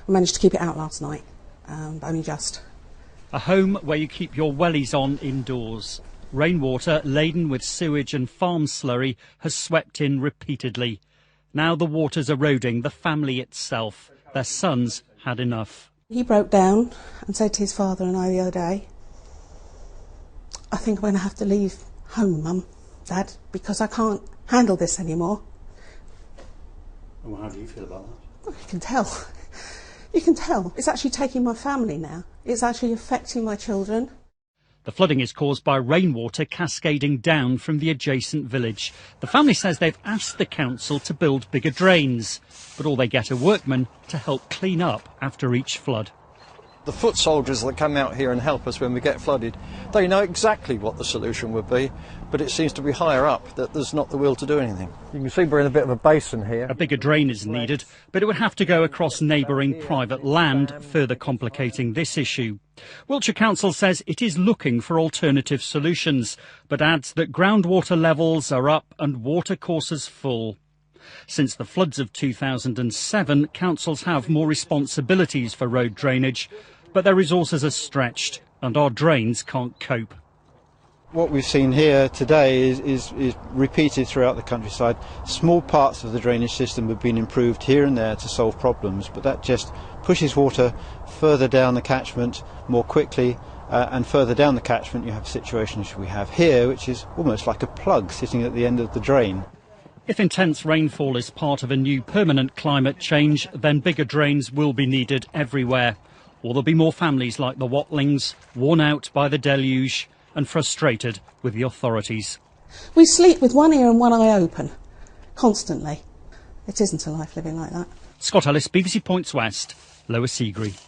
We managed to keep it out last night, but only just. A home where you keep your wellies on indoors. Rainwater laden with sewage and farm slurry has swept in repeatedly. Now the water's eroding the family itself. Their sons had enough. He broke down and said to his father and I the other day, "I think I'm going to have to leave home, Mum, Dad, because I can't handle this anymore." Well, how do you feel about that? Well, you can tell. You can tell. It's actually taking my family now. It's actually affecting my children. The flooding is caused by rainwater cascading down from the adjacent village. The family says they've asked the council to build bigger drains, but all they get are workmen to help clean up after each flood. The foot soldiers that come out here and help us when we get flooded, they know exactly what the solution would be, but it seems to be higher up that there's not the will to do anything. You can see we're in a bit of a basin here. A bigger drain is needed, but it would have to go across neighbouring private land, further complicating this issue. Wiltshire Council says it is looking for alternative solutions, but adds that groundwater levels are up and watercourses full. Since the floods of 2007, councils have more responsibilities for road drainage, but their resources are stretched and our drains can't cope. What we've seen here today is repeated throughout the countryside. Small parts of the drainage system have been improved here and there to solve problems, but that just pushes water further down the catchment more quickly, and further down the catchment you have situations we have here, which is almost like a plug sitting at the end of the drain. If intense rainfall is part of a new permanent climate change, then bigger drains will be needed everywhere. Or there'll be more families like the Watlings, worn out by the deluge and frustrated with the authorities. We sleep with one ear and one eye open, constantly. It isn't a life living like that. Scott Ellis, BBC Points West, Lower Seagree.